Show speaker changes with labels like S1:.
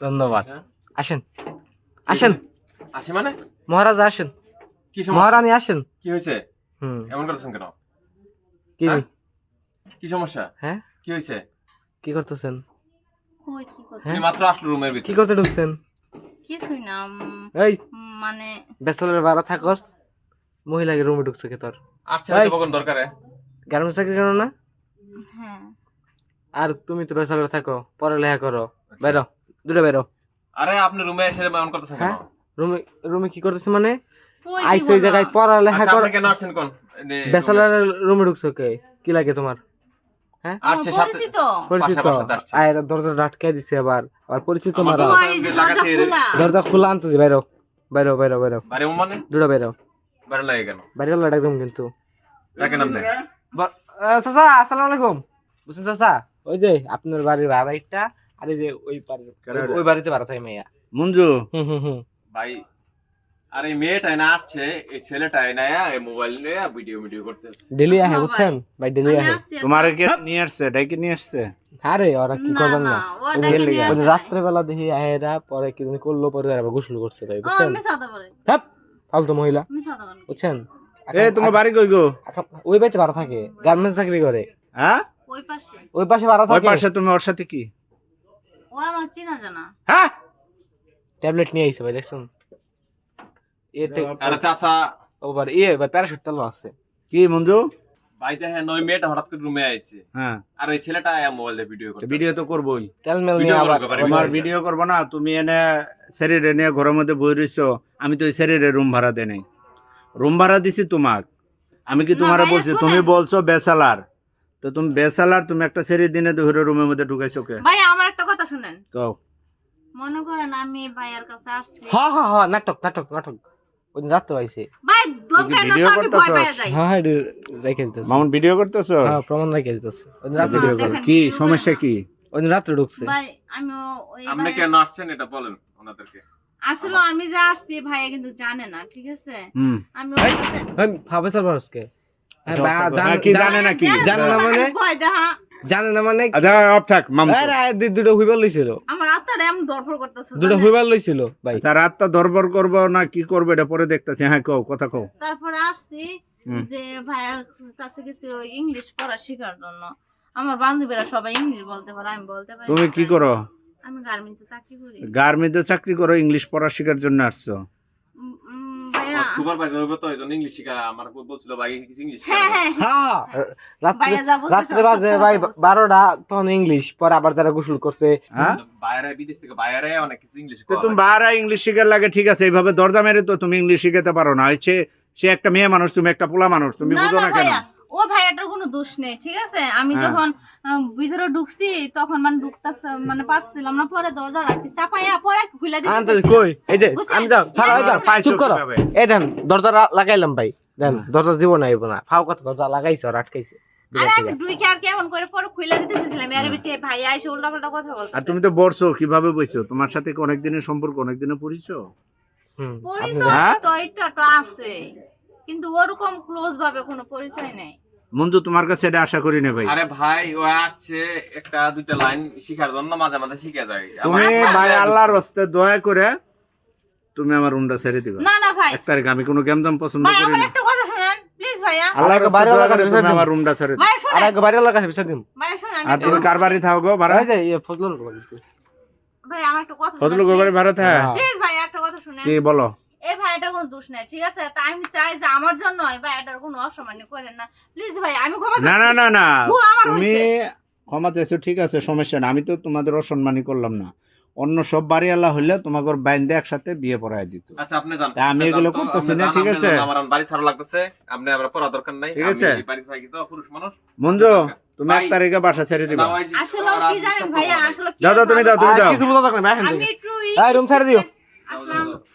S1: ধন্যবাদ। আসেন আসেন
S2: আসি মানে
S1: মহারাজ আসেন,
S2: কি সমস্যা?
S1: মহারানী আসেন।
S2: কি হয়েছে?
S1: হুম
S2: এমন করতেছেন কেন?
S1: কি
S2: হ্যাঁ? কি সমস্যা?
S1: হ্যাঁ
S2: কি হয়েছে?
S1: কি করতেছেন?
S3: কই কি করতে
S2: তুমি মাত্র আসলো রুমের
S1: কি
S2: ভিতরে।
S1: করতে ঢুকছেন?
S3: কিছুই না
S1: এই
S3: মানে
S1: ব্যাচেলরের বাড়া থাকস, মহিলাকে রুমে ঢুকছে কে তোর?
S2: আসছে হয়তো কখন দরকারে।
S1: গার্মেন্টস চাকরি করো না?
S3: হ্যাঁ
S1: আর তুমি তো ব্যাচেলর থাকো, পড়ালেখা করো, বেরো দূরে বেরো।
S2: আরে আপনি রুমে এসে এমন করতেছেন কেন?
S1: হ্যাঁ রুমে রুমে কি করতেছে মানে?
S3: কই
S1: আইসো
S3: দিব
S1: ওই জায়গায়
S3: না।
S1: পড়ালেখা
S2: আচ্ছা
S1: করো,
S2: আপনি কেন আসছেন কোন?
S1: ব্যাচেলর রুমে ঢুকছো কে? কি লাগে তোমার? হ্যাঁ
S3: আমার
S2: আসছে সাথে
S3: পরিচিত
S1: পরিচিত?
S2: বাসাতে আসছে।
S1: আয় দরজা আটকাই দিছে আবার, আবার পরিচিত
S2: আমার
S1: মারা।
S3: তোমার এই যে দরজা
S2: ডাকাতি-
S3: খোলা
S1: দরজা খোলা আনতেছি, বাইরো বাইরো বাইরো বাইরো
S2: বাড়ি মানে
S1: দূরে বাইরো।
S2: বাড়ি লাগে কেন?
S1: বাইরে হলো একদম কিন্তু।
S2: দেখেন আপনি
S1: চাচা আসসালামু আলাইকুম। বুঝছেন চাচা, ওই যে আপনার বাড়ির ভাড়াইটা আর এই যে ওই বাড়ির ওই বাড়িতে ভাড়া থাকে মেয়া।
S4: মঞ্জু
S1: হুম
S2: ভাই। আর এই মেয়েটাই না আসছে, এই ছেলেটাই না এই মোবাইল নিয়ে ভিডিও করতেছে।
S1: ডেলি আহে
S3: হ্যাঁ
S1: বুঝছেন ভাই, ডেলি
S3: আমি
S1: আহে।
S3: আসছি
S4: তোমার কে নিয়ে আসছে? ডাইকে নিয়ে আসছে?
S1: আরে ওরা কি
S3: না
S1: করবেন
S3: না
S1: না,
S3: ওটা
S4: ওই
S3: কি
S4: লিগা।
S1: ওই যে
S3: নিয়ে
S1: রাত্রেবেলা দেখি আহেরা পরে কি জানি করলো, পরে আবার গোসল করছে তাই বুঝছেন।
S3: আমি সাদা বলে
S1: হ্যাপ ফালতু মহিলা
S3: আমি সাদা বলে
S1: বুঝছেন।
S4: এ তোমার বাড়ি কই গো?
S1: ওই বাড়িতে ভাড়া থাকে, গার্মেন্টস চাকরি করে।
S4: হ্যাঁ
S3: ওই পাশে
S1: ওই পাশে ভাড়া
S4: ওই
S1: থাকে।
S4: পাশে তুমি ওর সাথে কি?
S3: ও আমার চিনা জানা
S4: হ্যাঁ
S1: ট্যাবলেট নিয়ে আইছে ভাই, দেখছেন এতে
S2: আরে চাচা
S1: ওবার ভাই প্যারাশুট তেল আছে।
S4: কি মঞ্জু?
S2: ভাই দেখেন ওই মেয়েটা হঠাৎ করে রুমে আইছে,
S4: হ্যাঁ
S2: আর এই ছেলেটা মোবাইল দিয়ে ভিডিও করতেছে।
S4: ভিডিও তো করবোই।
S1: তেল মেল
S2: ভিডিও
S1: নিয়ে আবার
S2: করবে পারে।
S4: তোমার ভিডিও করবো না? তুমি এনে শরীরে নিয়ে ঘরের মধ্যে বই রইছো। আমি তো ওই শরীরে রুম ভাড়া দেই নাই, রুম ভাড়া দিছি তোমাক। আমি কি
S3: না
S4: তোমারে
S3: ভাইয়া,
S4: বলছি?
S3: শুনেন।
S4: তুমি বলছো বেসালার, তো তুমি বেসালার, তুমি একটা শরীর দিনে ধরে রুমের মধ্যে ঢুকাইছো কে?
S3: ভাই আমার একটা কথা শুনেন,
S4: কও।
S3: মনে করেন আমি ভাইয়ার কাছে আসছি,
S1: হ্যাঁ নাটক নাটক নাটক ওই দিন রাত্রে পাইছে।
S3: ভাই দরকার না
S4: ভিডিও
S3: তো আমি ভয়
S4: করতেছস?
S3: পেয়ে যাই
S1: হ্যাঁ রেখে দিতেছে।
S4: মামুন ভিডিও করতেছো?
S1: হ্যাঁ প্রমাণ রেখে দিতেছে। ওই দিন রাত্রে
S4: ভিডিও
S1: ঢুকছে।
S4: করো।
S3: দেখেন,
S4: কি
S3: ভিডিও
S4: সমস্যা কি?
S1: ওই দিন রাত্রে ঢুকছে।
S3: ভাই আমি ওই
S2: আপনি
S3: ভাইয়া-
S2: কেন আসছেন এটা বলেন ওনাদেরকে।
S3: আসলে আমি যে আসছি ভাইয়া কিন্তু জানে না, ঠিক আছে?
S4: হুম
S3: আমি ওর কাছে-
S1: ভাবেসাল মানুষকে
S4: কি জানে না কি?
S1: জানে না মানে?
S3: ভয় দেখা
S1: জানে না মানে?
S4: আচ্ছা অফ থাক মামু।
S1: দুটো হুইবার লইছিল,
S3: আমার আত্মাটা এমন দরফর করতেছে
S1: দুটো
S3: জানেন?
S1: হুইবার লইছিল ভাই।
S4: আচ্ছা রাতটা দরবার করবো না কি করবো এটা পরে দেখতেছি। হ্যাঁ কও, কথা কও।
S3: তারপরে আসছি
S4: হুম।
S3: যে ভাইয়ার কাছে কিছু ইংলিশ পড়া শেখার জন্য। আমার বান্ধবীরা সবাই ইংলিশ বলতে পারে, আমি বলতে পারি
S4: তুমি
S3: না,
S4: কি
S3: তাই
S4: করো?
S3: আমি গার্মেন্টসে চাকরি করি।
S4: গার্মেন্টে চাকরি করো, ইংলিশ পড়া শেখার জন্য আসছো?
S3: ভাইয়া
S2: সুপারভাইজার হবে তো এইজন্য ইংলিশ শিখা আমার বলছিল ভাই কিছু ইংলিশ
S3: হ্যাঁ হ্যাঁ
S1: হ্যাঁ রাত্রে
S3: ভাইয়া যা বলছে
S1: রাত্রে
S3: সব
S1: বাজে
S3: সত্য
S1: ভাই
S3: কথা বলছে।
S1: 12টা, তখন ইংলিশ পরে আবার যারা গোসল করছে।
S4: হ্যাঁ
S2: বাইরে বিদেশ থেকে বাইরে অনেক কিছু ইংলিশ
S4: তো তুমি বাহারা ইংলিশ শিখার লাগে, ঠিক আছে, এইভাবে দরজা মেরে তো তুমি ইংলিশ শিখাতে পারো না। হচ্ছে সে একটা মেয়ে মানুষ, তুমি একটা পোলা মানুষ, তুমি
S3: না
S4: বুঝো
S3: না
S4: না কেন?
S3: ভাইয়া, ও ভাইয়াটার কোনো দোষ নেই, ঠিক আছে? আমি
S4: হ্যাঁ।
S3: যখন ভিতরে ঢুকছি তখন মানে ঢুকতেছে মানে পারছিলাম না, পরে দরজা রাখতে চাপাইয়া পরে খুলে
S1: আনতে
S3: দিতে
S1: কই এই যে
S3: বুঝছেন?
S1: আমি যাও ছাড়ো এই যাও,
S4: তোমরা পাইছো
S1: চুপ করো।
S4: কিভাবে?
S1: এই দেন দরজা লাগাইলাম ভাই, দেন দরজা দিব না আইব না, ফাও কথা দরজা লাগাইছো আর আটকাইছে।
S3: আরে আমি ডুইকে আর কেমন করে পরে খুলে দিতেছিলাম, এর ভিতরে ভাইয়া এসে উল্টাপাল্টা কথা
S4: আর
S3: বলতেছে।
S4: তুমি তো বলছো কিভাবে বইছো? তোমার সাথে কি অনেকদিনের সম্পর্ক, অনেকদিনের পরিচয়?
S1: হুম
S3: পরিচয়
S4: হ্যাঁ?
S3: তো এটা তো আছে, কিন্তু ওরকম ক্লোজ ভাবে কোনো পরিচয় নেই।
S4: মঞ্জু তোমার কাছে এটা আশা করি না ভাই।
S2: আরে ভাই ও আসছে একটা দুইটা লাইন শিখার জন্য, মাঝে মাঝে শিখে যায়।
S4: তুমি
S3: আচ্ছা।
S4: ভাই আল্লাহর রাস্তায় দয়া করে তুমি আমার রুমটা ছেড়ে দিবা।
S3: না না ভাই,
S4: 1 তারিখ আমি কোনো গেমজাম পছন্দ
S3: ভাই
S4: করি
S3: আমার
S4: না।
S3: একটা কথা শুনেন প্লিজ ভাইয়া।
S4: আল্লাহর রাস্তায়
S1: বাইরে
S4: দয়া
S1: লাগা
S4: করে
S1: দিবে,
S4: তুমি
S1: দিবে।
S4: আমার রুমটা ছেড়ে দিবা।
S3: ভাইয়া
S1: আর
S3: শুনেন,
S1: এক বাইরে লাগা দিছে দিম।
S3: ভাইয়া শুনেন,
S4: আর তুমি কার বাড়ি থাকো গো ভাড়া?
S1: এই যে এই ফজলুর লাগছে।
S3: ভাই আমার একটা কথা
S4: ফজলু গো বাড়ি ভাড়া থাকে?
S1: হ্যাঁ।
S3: প্লিজ ভাই একটা কথা শুনেন।
S4: কি বলো?
S3: এই ভাইয়াটার কোনো দোষ নাই, ঠিক আছে? তাই আমি চাই যে আমার জন্য এই ভাইয়াটার কোনো অসম্মান করেন না প্লিজ ভাই, আমি ক্ষমা
S4: না না
S3: চাচ্ছি।
S4: না না,
S3: ভুল আমার
S4: তুমি
S3: হইছে।
S4: ক্ষমা চাইছো, ঠিক আছে, সমস্যা না। আমি তো তোমাদের অসম্মানই করলাম না। অন্য সব বাড়ি আল্লাহ হইলে তোমাকে বাইন্দে একসাথে বিয়ে পড়ায় দিত।
S2: আচ্ছা আপনি জান,
S4: তা আমি এগুলো করতেছি না, ঠিক আছে?
S2: আমার বাড়ি ছাড়া লাগতেছে, আপনি আবার পড়া দরকার নাই।
S4: ঠিক আছে?
S2: আমি বাড়ি থাকি তো পুরুষ মানুষ।
S4: মঞ্জু তুমি 1
S2: ভাই,
S4: তারিখে বাসা ছেড়ে দিবা।
S2: না, ওই যে
S3: আসলে
S2: ওরা
S3: কি জানেন
S2: disturb
S3: ভাইয়া,
S2: করবে না।
S3: আসলে কি
S4: যাও, যাও, তুমি যাও, তুমি
S1: আর
S4: যাও।
S1: কিছু বলা থাকবে না,
S3: আমি একটু
S1: এই রুম ছেড়ে দিও।
S3: আসলাম।